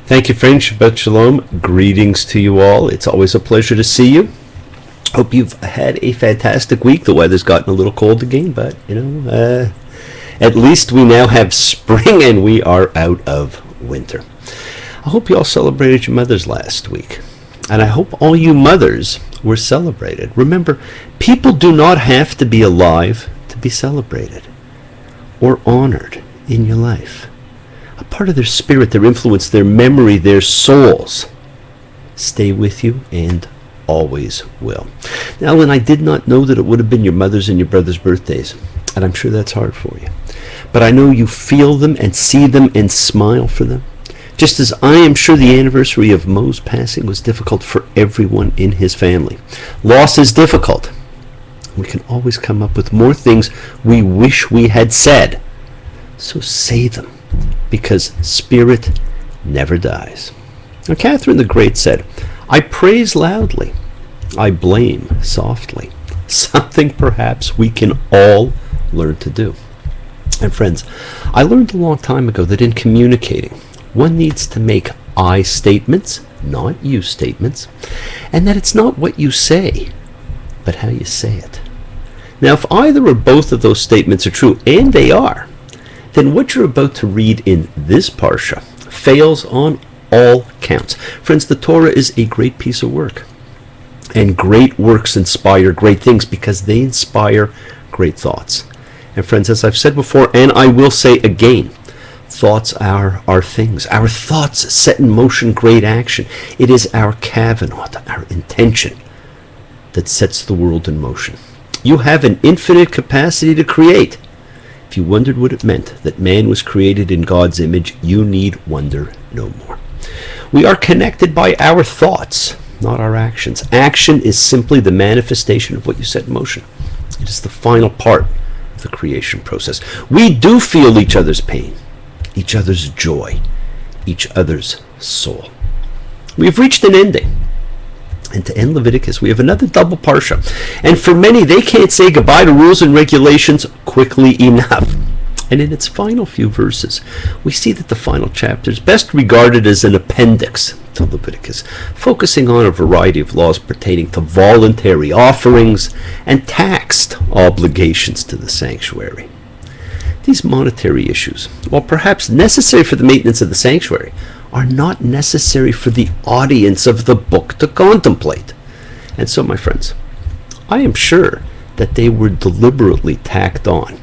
Thank you, friends. Shabbat Shalom. Greetings to you all. It's always a pleasure to see you. Hope you've had a fantastic week. The weather's gotten a little cold again, but, at least we now have spring and we are out of winter. I hope you all celebrated your mothers last week. And I hope all you mothers were celebrated. Remember, people do not have to be alive to be celebrated or honored in your life. A part of their spirit, their influence, their memory, their souls stay with you and always will. Now, Ellen, I did not know that it would have been your mother's and your brother's birthdays, and I'm sure that's hard for you. But I know you feel them and see them and smile for them. Just as I am sure the anniversary of Mo's passing was difficult for everyone in his family. Loss is difficult. We can always come up with more things we wish we had said. So say them, because spirit never dies. Now, Catherine the Great said, I praise loudly, I blame softly. Something perhaps we can all learn to do. And friends, I learned a long time ago that in communicating, one needs to make I statements, not you statements, and that it's not what you say, but how you say it. Now, if either or both of those statements are true, and they are, then what you're about to read in this parsha fails on all counts. Friends, the Torah is a great piece of work, and great works inspire great things because they inspire great thoughts. And friends, as I've said before, and I will say again, thoughts are our things. Our thoughts set in motion great action. It is our kavanot, our intention, that sets the world in motion. You have an infinite capacity to create. If you wondered what it meant that man was created in God's image, you need wonder no more. We are connected by our thoughts, not our actions. Action is simply the manifestation of what you set in motion. It is the final part of the creation process. We do feel each other's pain, each other's joy, each other's soul. We have reached an ending. And to end Leviticus, we have another double parsha. And for many, they can't say goodbye to rules and regulations quickly enough. And in its final few verses, we see that the final chapter is best regarded as an appendix to Leviticus, focusing on a variety of laws pertaining to voluntary offerings and taxed obligations to the sanctuary. These monetary issues, while perhaps necessary for the maintenance of the sanctuary, are not necessary for the audience of the book to contemplate. And so, my friends, I am sure that they were deliberately tacked on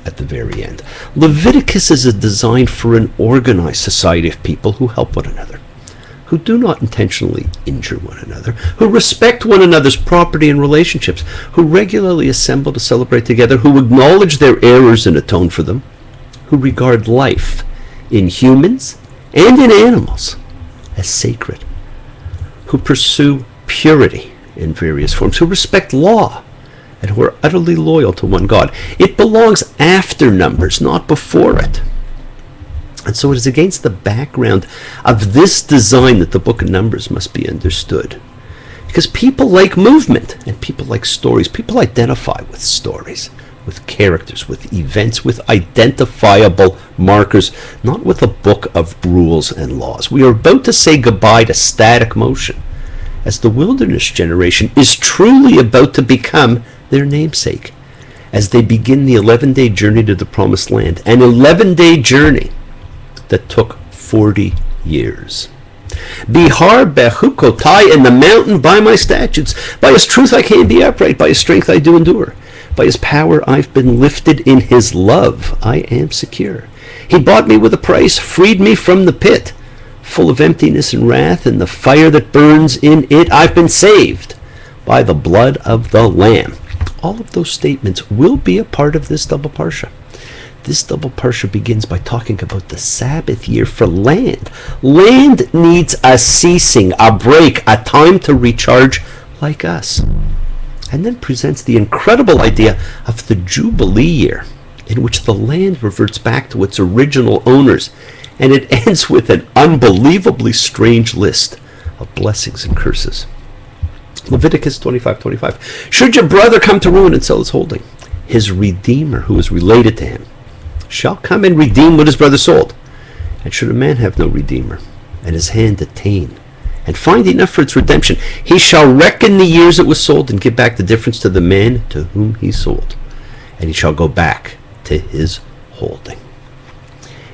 at the very end. Leviticus is designed for an organized society of people who help one another, who do not intentionally injure one another, who respect one another's property and relationships, who regularly assemble to celebrate together, who acknowledge their errors and atone for them, who regard life in humans and in animals as sacred, who pursue purity in various forms, who respect law, and who are utterly loyal to one God. It belongs after Numbers, not before it. And so it is against the background of this design that the book of Numbers must be understood. Because people like movement, and people like stories. People identify with stories, with characters, with events, with identifiable markers, not with a book of rules and laws. We are about to say goodbye to static motion, as the wilderness generation is truly about to become their namesake, as they begin the 11-day journey to the promised land, an 11-day journey that took 40 years. Bihar bechukotai, in the mountain by my statutes. By his truth I can be upright, by his strength I do endure. By his power I've been lifted, in his love I am secure. He bought me with a price, freed me from the pit, full of emptiness and wrath, and the fire that burns in it. I've been saved by the blood of the Lamb. All of those statements will be a part of this double parsha. This double parsha begins by talking about the Sabbath year for land. Land needs a ceasing, a break, a time to recharge like us. And then presents the incredible idea of the Jubilee year, in which the land reverts back to its original owners. And it ends with an unbelievably strange list of blessings and curses. Leviticus 25:25. Should your brother come to ruin and sell his holding, his redeemer, who is related to him, shall come and redeem what his brother sold. And should a man have no redeemer, and his hand attain, and find enough for its redemption, he shall reckon the years it was sold and give back the difference to the man to whom he sold, and he shall go back to his holding.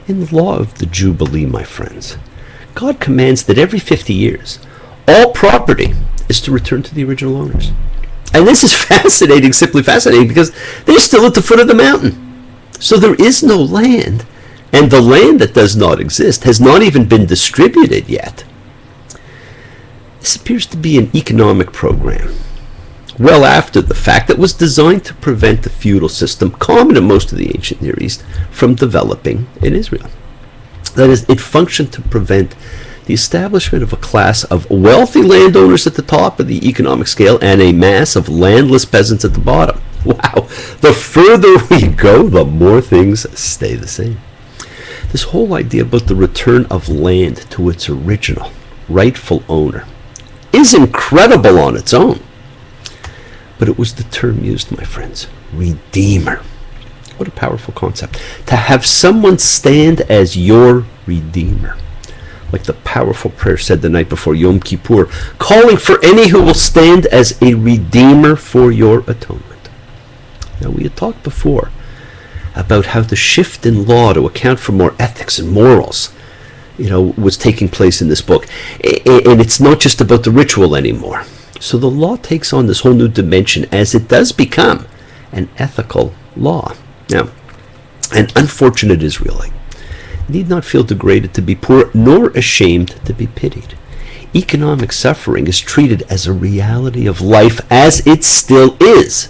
In the law of the Jubilee, my friends, God commands that every 50 years, all property is to return to the original owners. And this is fascinating, simply fascinating, because they're still at the foot of the mountain. So there is no land, and the land that does not exist has not even been distributed yet. This appears to be an economic program, well after the fact, that was designed to prevent the feudal system, common in most of the ancient Near East, from developing in Israel. That is, it functioned to prevent the establishment of a class of wealthy landowners at the top of the economic scale and a mass of landless peasants at the bottom. Wow, the further we go, the more things stay the same. This whole idea about the return of land to its original, rightful owner is incredible on its own. But it was the term used, my friends, redeemer. What a powerful concept. To have someone stand as your redeemer. Like the powerful prayer said the night before Yom Kippur, calling for any who will stand as a redeemer for your atonement. Now, we had talked before about how the shift in law to account for more ethics and morals, was taking place in this book. And it's not just about the ritual anymore. So the law takes on this whole new dimension as it does become an ethical law. Now, an unfortunate Israelite need not feel degraded to be poor, nor ashamed to be pitied. Economic suffering is treated as a reality of life, as it still is,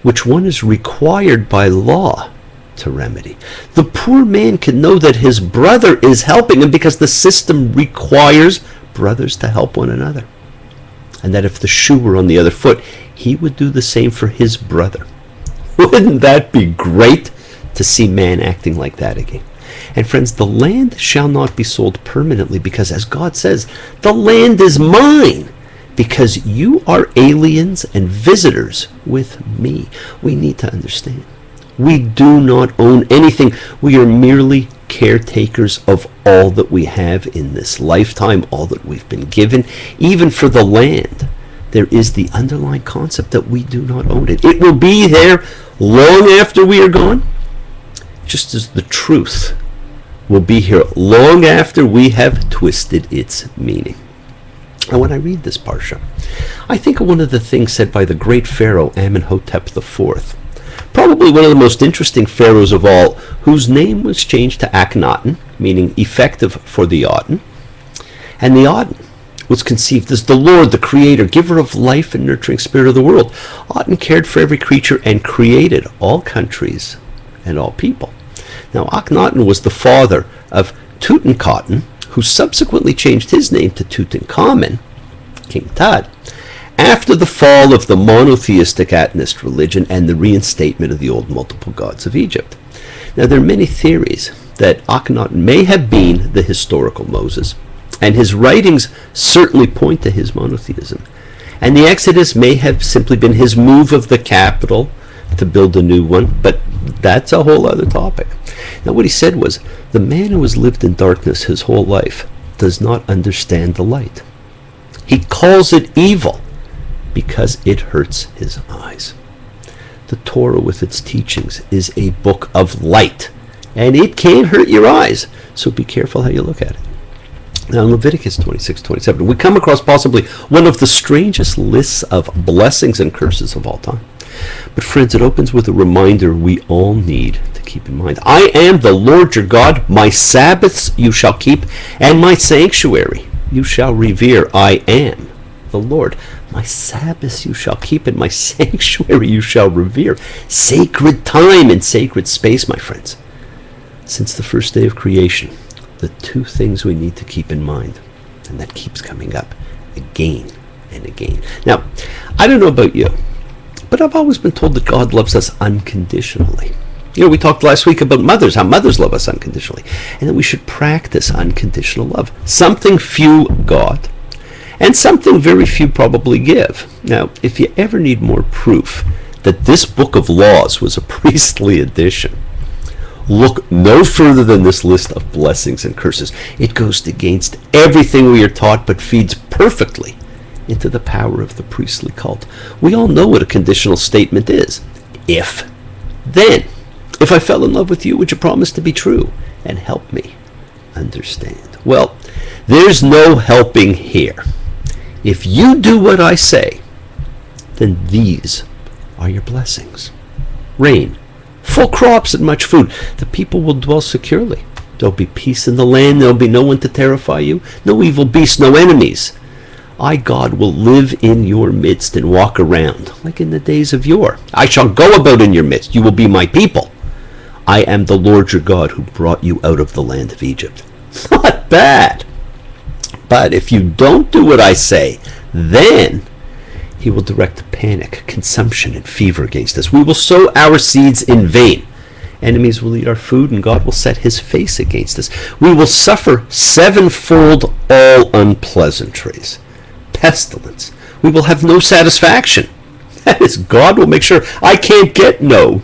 which one is required by law to remedy. The poor man can know that his brother is helping him because the system requires brothers to help one another, and that if the shoe were on the other foot, he would do the same for his brother. Wouldn't that be great to see man acting like that again? And friends, the land shall not be sold permanently, because as God says, the land is mine, because you are aliens and visitors with me. We need to understand, we do not own anything. We are merely caretakers of all that we have in this lifetime, all that we've been given. Even for the land, there is the underlying concept that we do not own it. It will be there long after we are gone, just as the truth will be here long after we have twisted its meaning. And when I read this parsha, I think of one of the things said by the great Pharaoh Amenhotep IV, probably one of the most interesting pharaohs of all, whose name was changed to Akhenaten, meaning effective for the Aten. And the Aten was conceived as the Lord, the creator, giver of life and nurturing spirit of the world. Aten cared for every creature and created all countries and all people. Now, Akhenaten was the father of Tutankhaten, who subsequently changed his name to Tutankhamen, King Tut, after the fall of the monotheistic Atenist religion and the reinstatement of the old multiple gods of Egypt. Now, there are many theories that Akhenaten may have been the historical Moses, and his writings certainly point to his monotheism. And the Exodus may have simply been his move of the capital to build a new one, but that's a whole other topic. Now, what he said was, the man who has lived in darkness his whole life does not understand the light. He calls it evil because it hurts his eyes. The Torah with its teachings is a book of light, and it can hurt your eyes, so be careful how you look at it. Now, in Leviticus 26:27, we come across possibly one of the strangest lists of blessings and curses of all time. But friends, it opens with a reminder we all need to keep in mind. I am the Lord your God. My Sabbaths you shall keep, and my sanctuary you shall revere. I am the Lord. My Sabbaths you shall keep, and my sanctuary you shall revere. Sacred time and sacred space, my friends. Since the first day of creation, the two things we need to keep in mind, and that keeps coming up again and again. Now, I don't know about you, but I've always been told that God loves us unconditionally. We talked last week about mothers, how mothers love us unconditionally, and that we should practice unconditional love. Something few got, and something very few probably give. Now, if you ever need more proof that this book of laws was a priestly edition, Look no further than this list of blessings and curses. It goes against everything we are taught, but feeds perfectly into the power of the priestly cult. We all know what a conditional statement is. If, then. If I fell in love with you, would you promise to be true and help me understand? Well, there's no helping here. If you do what I say, then these are your blessings. Rain, full crops and much food. The people will dwell securely. There'll be peace in the land. There'll be no one to terrify you. No evil beasts, no enemies. I, God, will live in your midst and walk around, like in the days of yore. I shall go about in your midst. You will be my people. I am the Lord your God who brought you out of the land of Egypt. Not bad. But if you don't do what I say, then he will direct panic, consumption, and fever against us. We will sow our seeds in vain. Enemies will eat our food, and God will set his face against us. We will suffer sevenfold all unpleasantries. Pestilence. We will have no satisfaction. That is, God will make sure I can't get no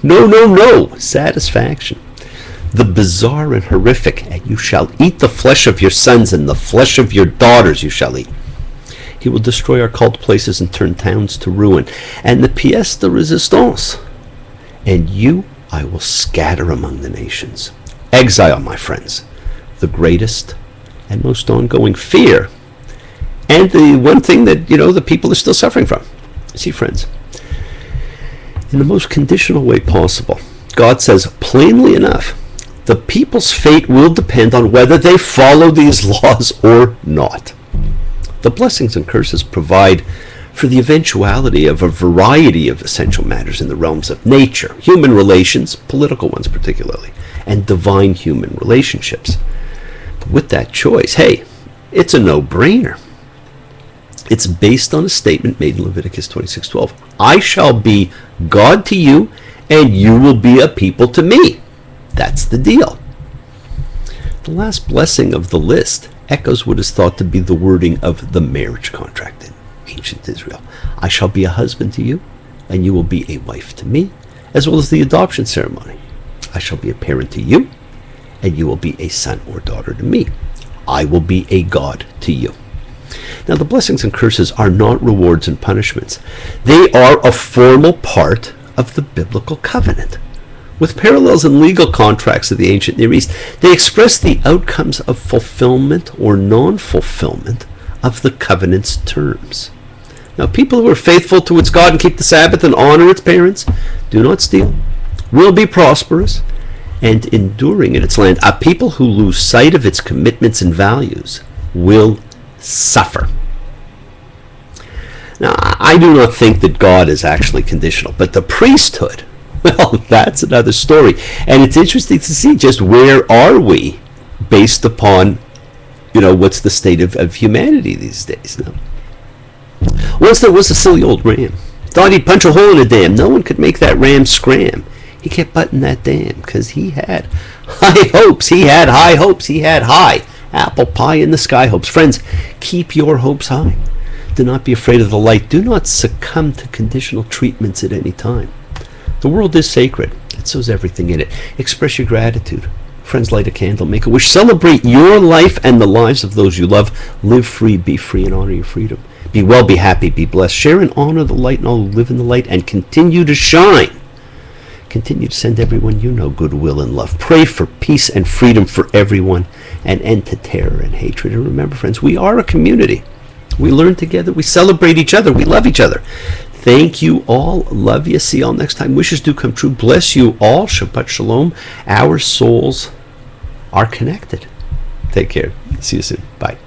satisfaction. The bizarre and horrific, and you shall eat the flesh of your sons, and the flesh of your daughters you shall eat. He will destroy our cult places and turn towns to ruin. And the pièce de résistance. And you I will scatter among the nations. Exile, my friends, the greatest and most ongoing fear, and the one thing that, the people are still suffering from. See, friends, in the most conditional way possible, God says plainly enough, the people's fate will depend on whether they follow these laws or not. The blessings and curses provide for the eventuality of a variety of essential matters in the realms of nature, human relations, political ones particularly, and divine human relationships. But with that choice, hey, it's a no-brainer. It's based on a statement made in Leviticus 26:12. I shall be God to you, and you will be a people to me. That's the deal. The last blessing of the list echoes what is thought to be the wording of the marriage contract in ancient Israel. I shall be a husband to you, and you will be a wife to me, as well as the adoption ceremony. I shall be a parent to you, and you will be a son or daughter to me. I will be a God to you. Now, the blessings and curses are not rewards and punishments. They are a formal part of the biblical covenant. With parallels in legal contracts of the ancient Near East, they express the outcomes of fulfillment or non-fulfillment of the covenant's terms. Now, people who are faithful to its God and keep the Sabbath and honor its parents, do not steal, will be prosperous and enduring in its land. A people who lose sight of its commitments and values will suffer. Now, I do not think that God is actually conditional, but the priesthood, well, that's another story. And it's interesting to see just where are we based upon, what's the state of humanity these days now. Once there was a silly old ram. Thought he'd punch a hole in a dam. No one could make that ram scram. He kept butting that dam because he had high hopes. He had high hopes. He had high apple pie in the sky hopes. Friends, keep your hopes high. Do not be afraid of the light. Do not succumb to conditional treatments at any time. The world is sacred, and so is everything in it. Express your gratitude. Friends, light a candle, make a wish. Celebrate your life and the lives of those you love. Live free, be free, and honor your freedom. Be well, be happy, be blessed. Share and honor the light and all who live in the light, and continue to shine. Continue to send everyone you know goodwill and love. Pray for peace and freedom for everyone, and end to terror and hatred. And remember, friends, we are a community. We learn together. We celebrate each other. We love each other. Thank you all. Love you. See you all next time. Wishes do come true. Bless you all. Shabbat shalom. Our souls are connected. Take care. See you soon. Bye.